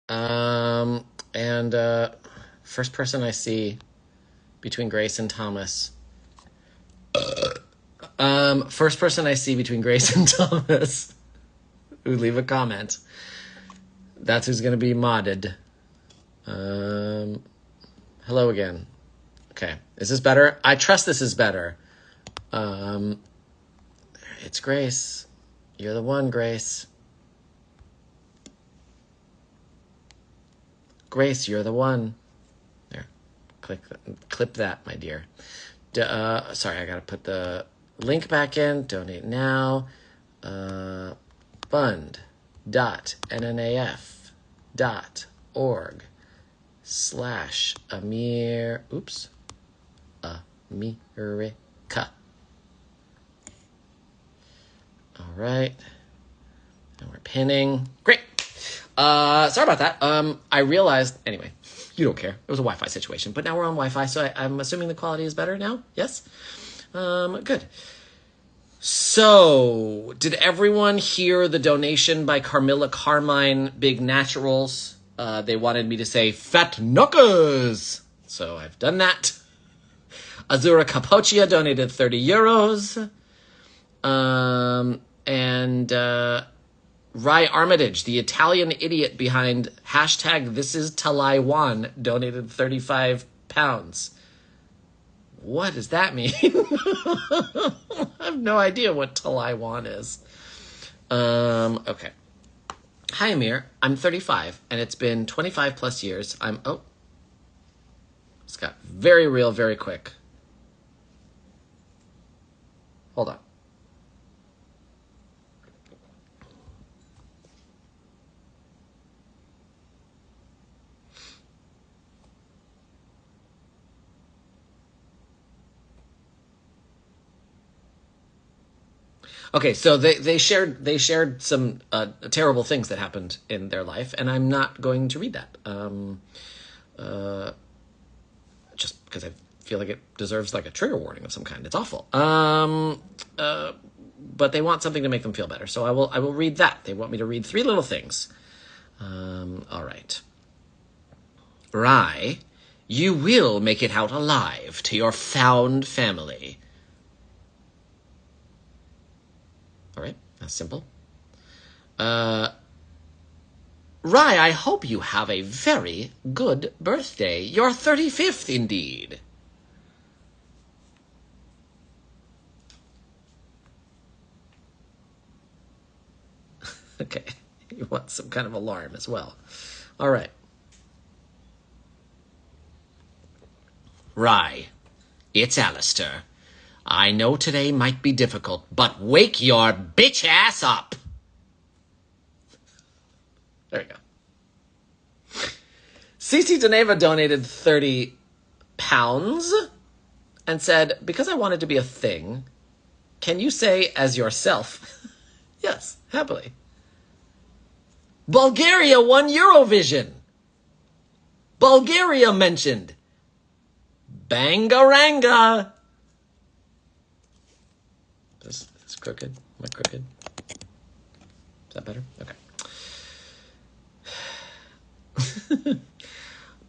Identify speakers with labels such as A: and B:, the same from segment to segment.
A: And first person I see between Grace and Thomas. First person I see between Grace and Thomas who leave a comment. That's who's going to be modded. Hello again. Okay. Is this better? I trust this is better. It's Grace. You're the one, Grace. Grace, you're the one. There. Clip that, my dear. Sorry, I got to put the link back in. Donate now. fund.nnaf.org/America. All right. And we're pinning. Great. Sorry about that. I realized, anyway, you don't care. It was a Wi-Fi situation, but now we're on Wi-Fi, so I'm assuming the quality is better now? Yes? Good. So, did everyone hear the donation by Carmilla Carmine, Big Naturals? They wanted me to say Fat Knuckers. So I've done that. Azura Capoccia donated 30 euros. And Rai Armitage, the Italian idiot behind #ThisIsTalaiwan, donated 35 pounds. What does that mean? I have no idea what Talaiwan is. Okay. Hi, Amir. I'm 35, and it's been 25 plus years. It's got very real, very quick. Hold on. Okay, so they shared some terrible things that happened in their life, and I'm not going to read that. Just because I feel like it deserves like a trigger warning of some kind. It's awful. But they want something to make them feel better, so I will read that. They want me to read 3 little things. All right. Rai, you will make it out alive to your found family. All right, that's simple. Rai, I hope you have a very good birthday. Your 35th, indeed. Okay, you want some kind of alarm as well. All right. Rai, it's Alistair. I know today might be difficult, but wake your bitch ass up. There you go. Cici Deneva donated 30 pounds and said, because I wanted to be a thing, can you say as yourself? Yes, happily. Bulgaria won Eurovision. Bulgaria mentioned. Bangaranga. This is crooked. Am I crooked? Is that better? Okay.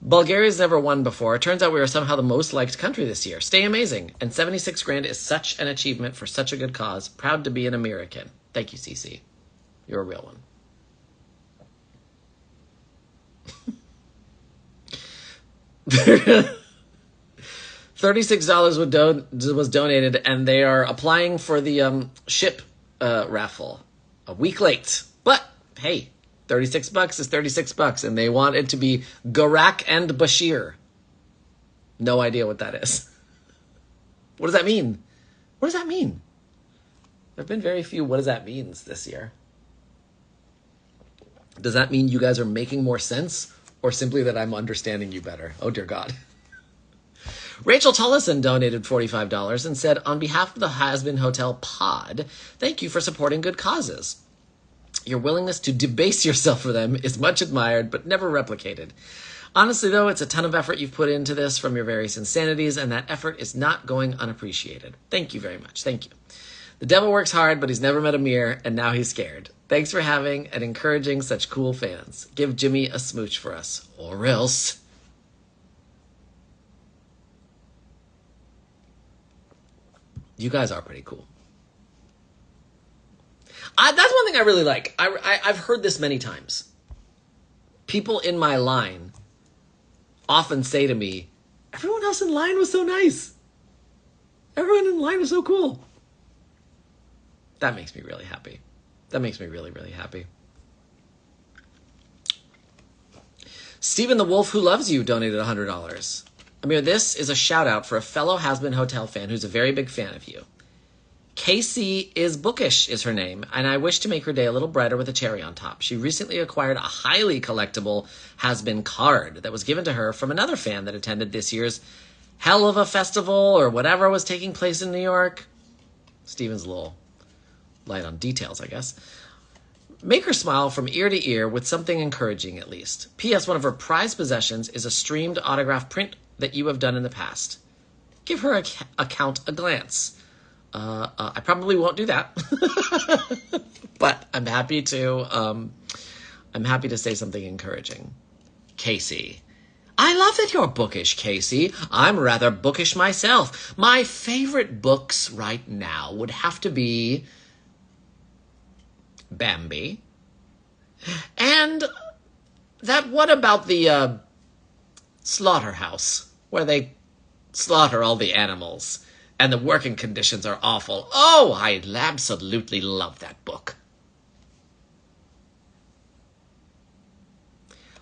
A: Bulgaria's never won before. It turns out we are somehow the most liked country this year. Stay amazing. And 76 grand is such an achievement for such a good cause. Proud to be an American. Thank you, Cici. You're a real one. $36 was donated, and they are applying for the ship raffle a week late. But hey, $36 is $36, and they want it to be Garak and Bashir. No idea what that is. What does that mean? What does that mean? There have been very few what does that means this year. Does that mean you guys are making more sense, or simply that I'm understanding you better? Oh, dear God. Rachel Tullison donated $45 and said, on behalf of the Has-Been Hotel pod, thank you for supporting good causes. Your willingness to debase yourself for them is much admired, but never replicated. Honestly, though, it's a ton of effort you've put into this from your various insanities, and that effort is not going unappreciated. Thank you very much. Thank you. The devil works hard, but he's never met a mirror, and now he's scared. Thanks for having and encouraging such cool fans. Give Jimmy a smooch for us, or else. You guys are pretty cool. That's one thing I really like. I've heard this many times. People in my line often say to me, everyone else in line was so nice. Everyone in line was so cool. That makes me really happy. That makes me really, really happy. Stephen the Wolf Who Loves You donated $100. Amir, this is a shout out for a fellow Has-Been Hotel fan who's a very big fan of you. Casey is Bookish is her name, and I wish to make her day a little brighter with a cherry on top. She recently acquired a highly collectible Has-Been card that was given to her from another fan that attended this year's hell of a festival or whatever was taking place in New York. Steven's a little light on details, I guess. Make her smile from ear to ear with something encouraging, at least. P.S. One of her prized possessions is a streamed autograph print that you have done in the past. Give her account a glance. I probably won't do that, but I'm happy to say something encouraging. Casey. I love that you're bookish, Casey. I'm rather bookish myself. My favorite books right now would have to be Bambi. And that what about the slaughterhouse, where they slaughter all the animals, and the working conditions are awful. Oh, I absolutely love that book.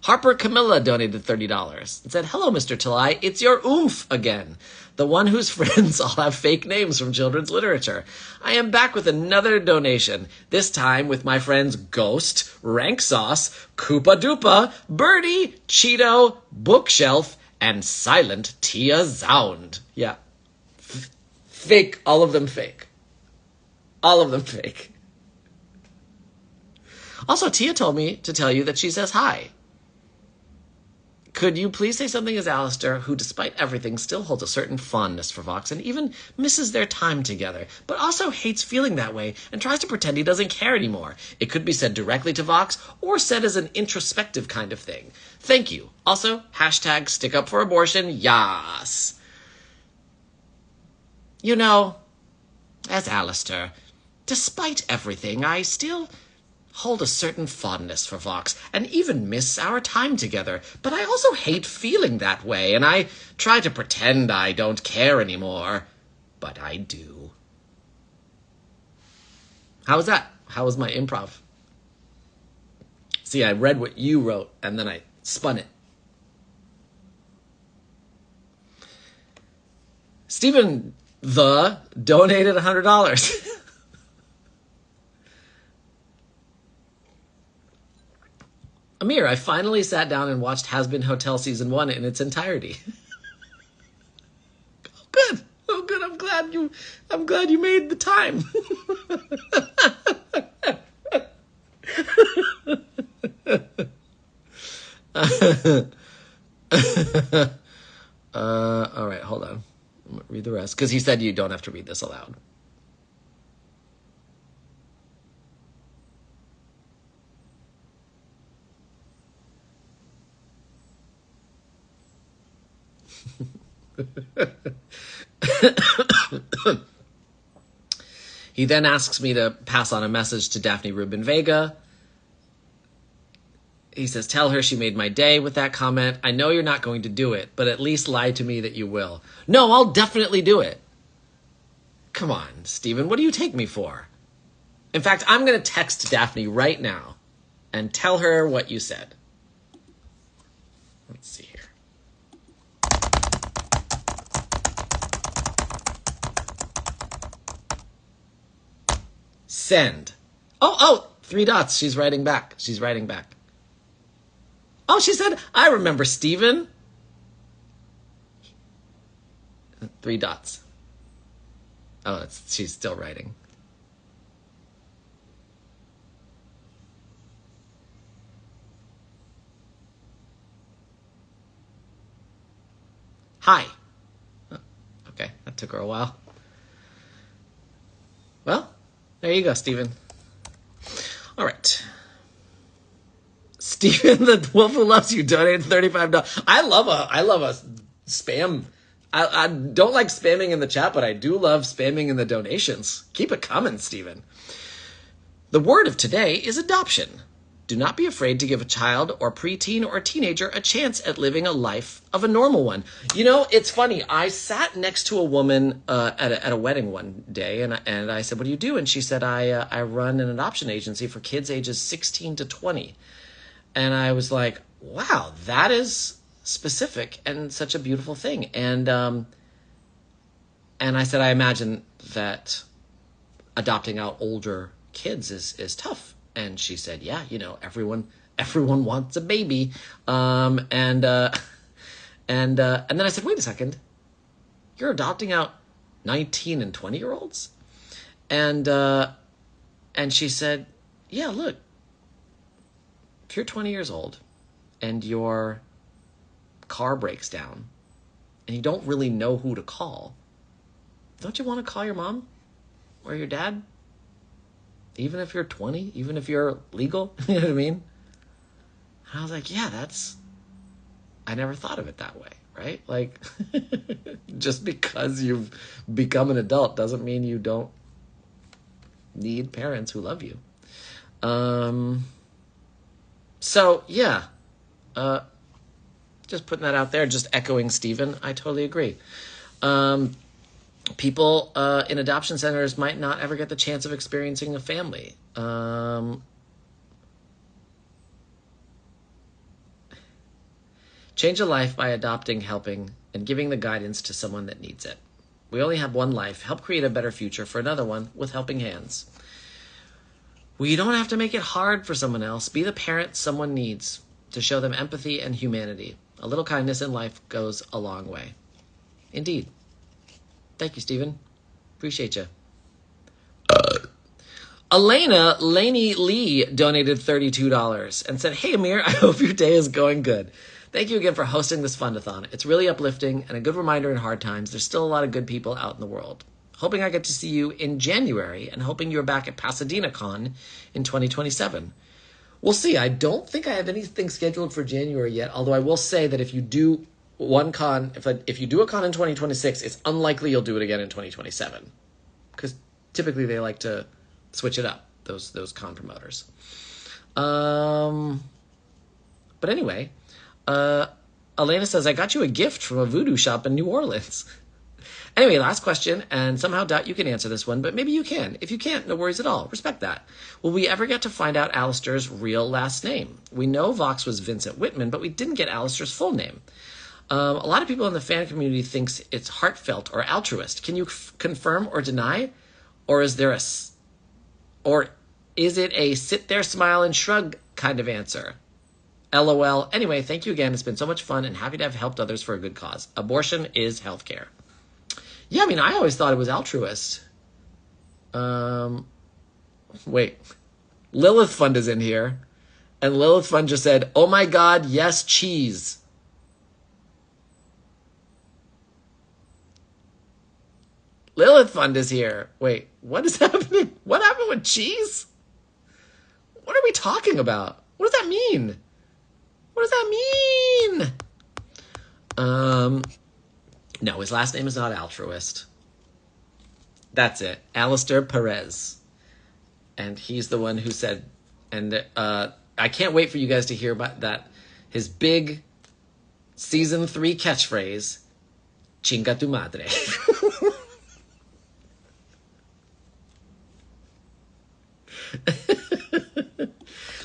A: Harper Camilla donated $30 and said, hello, Mr. Talai. It's your oomph again. The one whose friends all have fake names from children's literature. I am back with another donation, this time with my friends Ghost, Rank Sauce, Koopa Doopa, Birdie, Cheeto, Bookshelf, and Silent Tia Zound. Yeah. Fake. All of them fake. All of them fake. Also, Tia told me to tell you that she says hi. Could you please say something as Alistair, who despite everything still holds a certain fondness for Vox and even misses their time together, but also hates feeling that way and tries to pretend he doesn't care anymore. It could be said directly to Vox or said as an introspective kind of thing. Thank you. Also, hashtag stick up for abortion. Yas. You know, as Alistair, despite everything, I still hold a certain fondness for Vox and even miss our time together. But I also hate feeling that way, and I try to pretend I don't care anymore. But I do. How was that? How was my improv? See, I read what you wrote, and then I spun it. Stephen donated $100. Amir, I finally sat down and watched Has-Been Hotel Season 1 in its entirety. Oh, good. Oh, good. I'm glad you made the time. All right, hold on. I'm gonna read the rest because he said you don't have to read this aloud. He then asks me to pass on a message to Daphne Rubin Vega. He says, tell her she made my day with that comment. I know you're not going to do it, but at least lie to me that you will. No, I'll definitely do it. Come on, Stephen, what do you take me for? In fact, I'm going to text Daphne right now and tell her what you said. Let's see here. Send. Oh, 3 dots. She's writing back. Oh, she said, I remember Stephen. 3 dots. Oh, she's still writing. Hi. Oh, okay, that took her a while. Well, There you go, Stephen. All right. Stephen, the wolf who loves you, donated $35. I love a spam. I don't like spamming in the chat, but I do love spamming in the donations. Keep it coming, Stephen. The word of today is adoption. Do not be afraid to give a child or preteen or teenager a chance at living a life of a normal one. You know, it's funny. I sat next to a woman at a wedding one day, and I said, "What do you do?" And she said, I run an adoption agency for kids ages 16 to 20. And I was like, wow, that is specific and such a beautiful thing. And I said, I imagine that adopting out older kids is tough. And she said, yeah, you know, everyone wants a baby. And then I said, wait a second, you're adopting out 19 and 20-year-olds? And she said, yeah, look, if you're 20 years old and your car breaks down and you don't really know who to call, don't you want to call your mom or your dad? Even if you're 20, even if you're legal, you know what I mean? And I was like, yeah, I never thought of it that way, right? Like, just because you've become an adult doesn't mean you don't need parents who love you. So, yeah, just putting that out there, just echoing Stephen, I totally agree. People in adoption centers might not ever get the chance of experiencing a family. Change a life by adopting, helping, and giving the guidance to someone that needs it. We only have one life. Help create a better future for another one with helping hands. We don't have to make it hard for someone else. Be the parent someone needs to show them empathy and humanity. A little kindness in life goes a long way. Indeed. Thank you, Stephen. Appreciate you. Elena Laney Lee donated $32 and said, hey, Amir, I hope your day is going good. Thank you again for hosting this fundathon. It's really uplifting and a good reminder in hard times. There's still a lot of good people out in the world. Hoping I get to see you in January and hoping you're back at Pasadena Con in 2027. We'll see. I don't think I have anything scheduled for January yet, although I will say that if you do one con, if you do a con in 2026, it's unlikely you'll do it again in 2027. Because typically they like to switch it up, those con promoters. But anyway, Elena says, I got you a gift from a voodoo shop in New Orleans. Anyway, last question, and somehow doubt you can answer this one, but maybe you can. If you can't, no worries at all. Respect that. Will we ever get to find out Alistair's real last name? We know Vox was Vincent Whitman, but we didn't get Alistair's full name. A lot of people in the fan community thinks it's heartfelt or altruist. Can you confirm or deny? Or is it a sit there, smile, and shrug kind of answer? LOL. Anyway, thank you again. It's been so much fun and happy to have helped others for a good cause. Abortion is healthcare. Yeah, I mean, I always thought it was altruist. Wait. Lilith Fund is in here. And Lilith Fund just said, oh my God, yes, cheese. Lilith Fund is here. Wait, what is happening? What happened with cheese? What are we talking about? What does that mean? What does that mean? No, his last name is not altruist. That's it. Alistair Perez. And he's the one who said, and I can't wait for you guys to hear about that. His big season 3 catchphrase, chinga tu madre.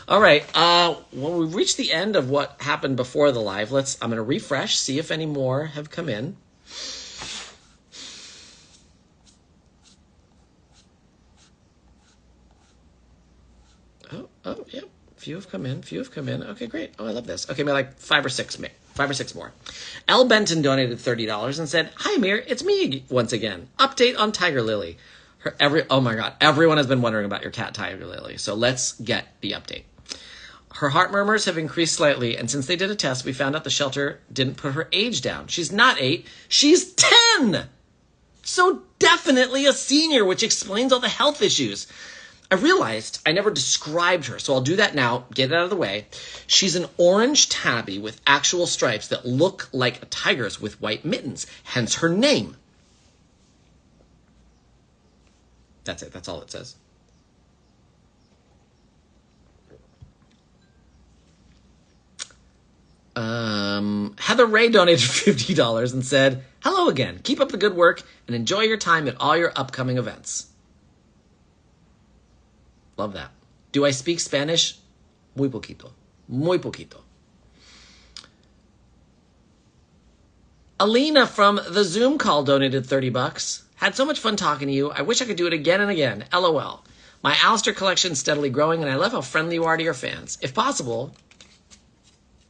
A: All right. Well, we've reached the end of what happened before the live. I'm going to refresh, see if any more have come in. Oh, yeah. Few have come in. Okay, great. Oh, I love this. Okay, maybe like 5 or 6 more. L. Benton donated $30 and said, hi, Amir. It's me once again. Update on Tiger Lily. Oh my God. Everyone has been wondering about your cat, Tiger Lily. So let's get the update. Her heart murmurs have increased slightly, and since they did a test, we found out the shelter didn't put her age down. She's not 8. She's 10. So definitely a senior, which explains all the health issues. I realized I never described her, so I'll do that now, get it out of the way. She's an orange tabby with actual stripes that look like a tiger's with white mittens, hence her name. That's it. That's all it says. Heather Ray donated $50 and said, hello again. Keep up the good work and enjoy your time at all your upcoming events. Love that. Do I speak Spanish? Muy poquito. Muy poquito. Alina from the Zoom call donated $30. Had so much fun talking to you. I wish I could do it again and again. LOL. My Alistair collection is steadily growing, and I love how friendly you are to your fans. If possible,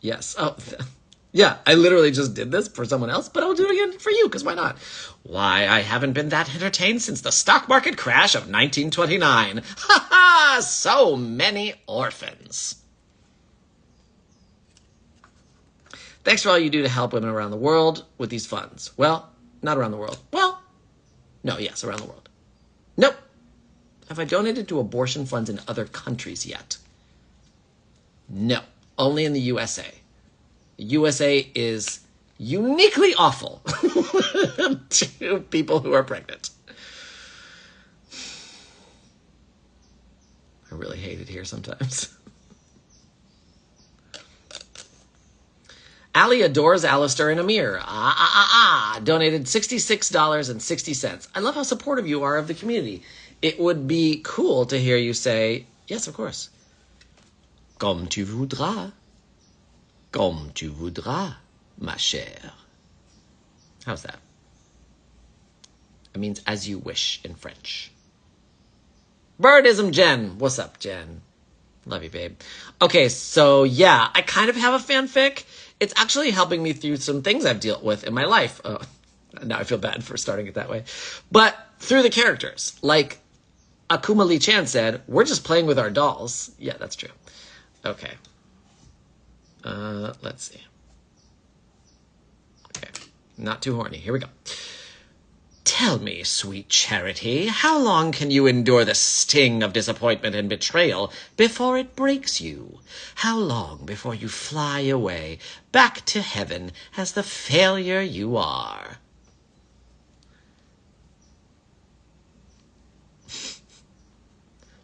A: yes. Oh, yeah, I literally just did this for someone else, but I'll do it again for you, because why not? Why, I haven't been that entertained since the stock market crash of 1929. Ha ha! So many orphans. Thanks for all you do to help women around the world with these funds. Well, not around the world. Well, no, yes, around the world. Nope. Have I donated to abortion funds in other countries yet? No, only in the USA. The USA is uniquely awful to people who are pregnant. I really hate it here sometimes. Ali adores Alistair and Amir. Donated $66.60. I love how supportive you are of the community. It would be cool to hear you say, yes, of course. Comme tu voudras. Comme tu voudras, ma chère. How's that? It means as you wish in French. Birdism Jen. What's up, Jen? Love you, babe. Okay, so yeah, I kind of have a fanfic. It's actually helping me through some things I've dealt with in my life. Now I feel bad for starting it that way. But through the characters. Like Akuma Lee Chan said, we're just playing with our dolls. Yeah, that's true. Okay. Let's see. Okay. Not too horny. Here we go. Tell me, sweet Charity, how long can you endure the sting of disappointment and betrayal before it breaks you? How long before you fly away back to heaven as the failure you are?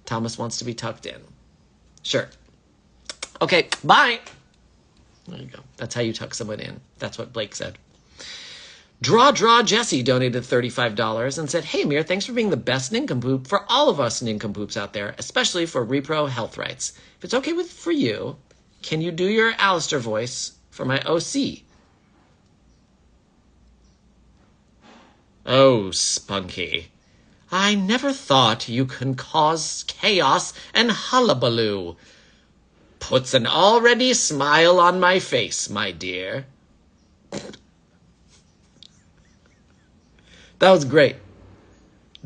A: Thomas wants to be tucked in. Sure. Okay, bye. There you go. That's how you tuck someone in. That's what Blake said. Draw Jesse donated $35 and said, hey, Mir, thanks for being the best nincompoop for all of us nincompoops out there, especially for repro health rights. If it's okay for you, can you do your Alistair voice for my OC? Oh, Spunky. I never thought you can cause chaos and hullabaloo. Puts an already smile on my face, my dear. That was great.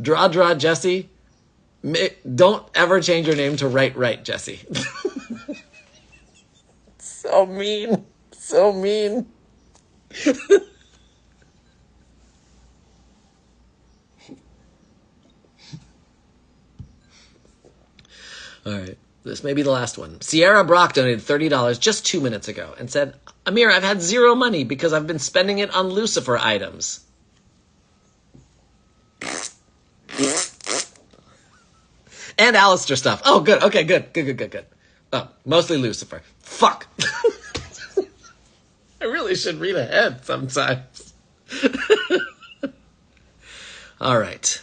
A: Draw, Jesse. Don't ever change your name to Right, Jesse. So mean. So mean. All right. This may be the last one. Sierra Brock donated $30 just 2 minutes ago and said, Amir, I've had zero money because I've been spending it on Lucifer items. And Alistair stuff. Oh, good. Okay, good. Oh, mostly Lucifer. Fuck. I really should read ahead sometimes. All right.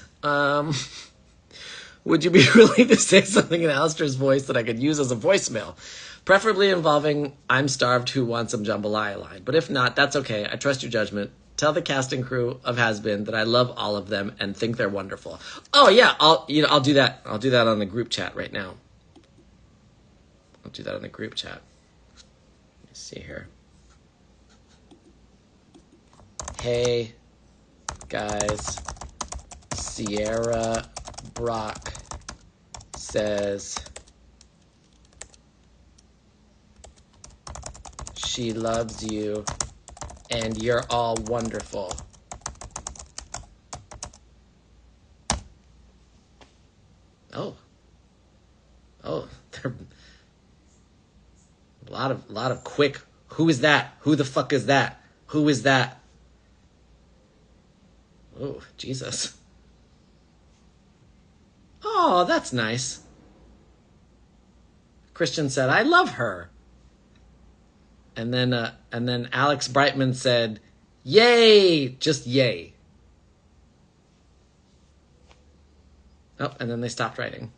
A: Would you be willing to say something in Alistair's voice that I could use as a voicemail? Preferably involving I'm starved, who wants some jambalaya line. But if not, that's okay. I trust your judgment. Tell the casting crew of Has Been that I love all of them and think they're wonderful. Oh yeah, I'll do that. I'll do that on the group chat right now. I'll do that on the group chat. Let me see here. Hey guys, Sierra Brock says she loves you and you're all wonderful. Oh, they're a lot of quick. Who is that? Who the fuck is that? Who is that? Oh, Jesus. Oh, that's nice. Christian said, "I love her." And then Alex Brightman said, "Yay!" Just yay. Oh, and then they stopped writing.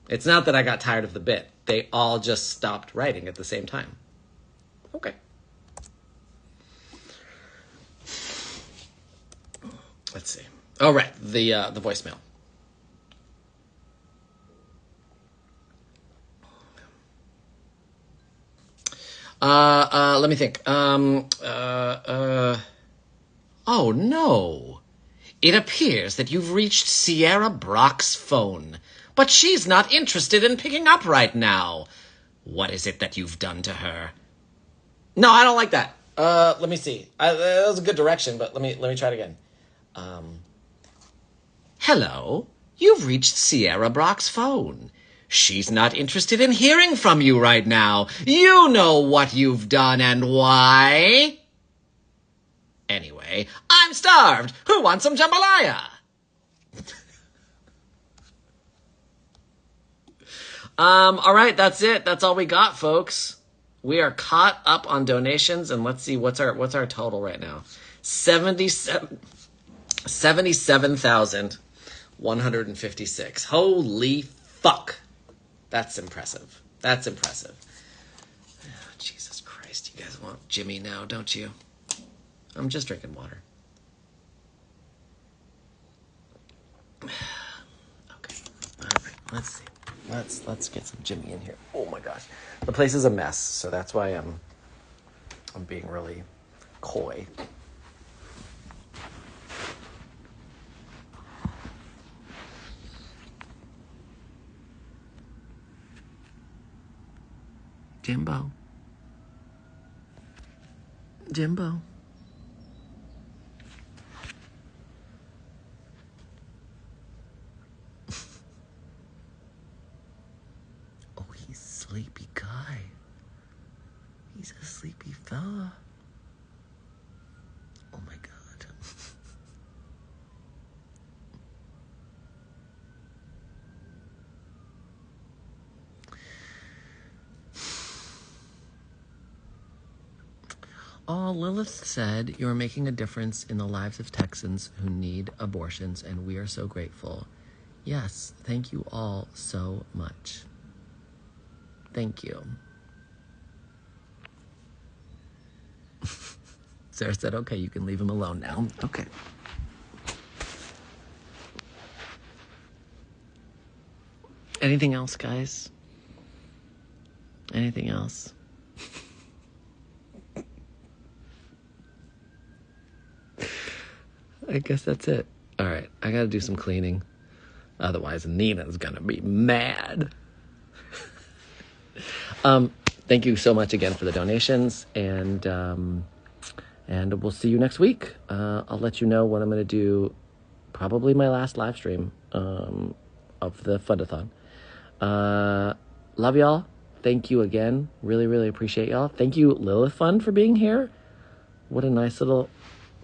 A: It's not that I got tired of the bit. They all just stopped writing at the same time. Okay. Let's see. Oh, right. The voicemail. Let me think. Oh no. It appears that you've reached Sierra Brock's phone, but she's not interested in picking up right now. What is it that you've done to her? No, I don't like that. Let me see. That was a good direction, but let me try it again. Hello, you've reached Sierra Brock's phone. She's not interested in hearing from you right now. You know what you've done and why. Anyway, I'm starved. Who wants some jambalaya? All right, that's it. That's all we got, folks. We are caught up on donations, and let's see what's our total right now. 77,156. Holy fuck. That's impressive. That's impressive. Oh, Jesus Christ, you guys want Jimmy now, don't you? I'm just drinking water. Okay. All right. Let's see. Let's get some Jimmy in here. Oh my gosh. The place is a mess, so that's why I'm being really coy. Jimbo. Jimbo. Oh, he's a sleepy guy. He's a sleepy fella. Oh my God. Oh, Lilith said, "You're making a difference in the lives of Texans who need abortions, and we are so grateful." Yes, thank you all so much. Thank you. Sarah said, "Okay, you can leave him alone now." Okay. Anything else, guys? Anything else? I guess that's it. All right, I gotta do some cleaning. Otherwise, Nina's gonna be mad. Thank you so much again for the donations, and we'll see you next week. I'll let you know when I'm gonna do probably my last live stream of the Fundathon. Love y'all. Thank you again. Really, really appreciate y'all. Thank you, Lilith Fund, for being here. What a nice little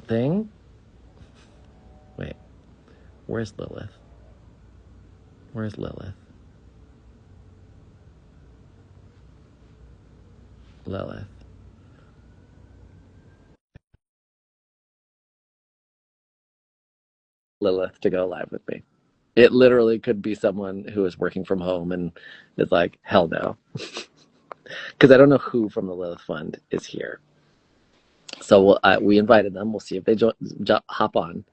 A: thing. Wait, where's Lilith? Where's Lilith? Lilith. Lilith to go live with me. It literally could be someone who is working from home and is like, hell no. Because I don't know who from the Lilith Fund is here. So we invited them. We'll see if they hop on.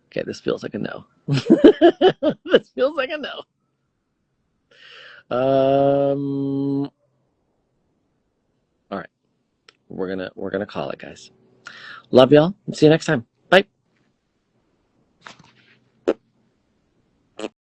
A: Okay, this feels like a no. This feels like a no. All right. We're gonna call it, guys. Love y'all. See you next time.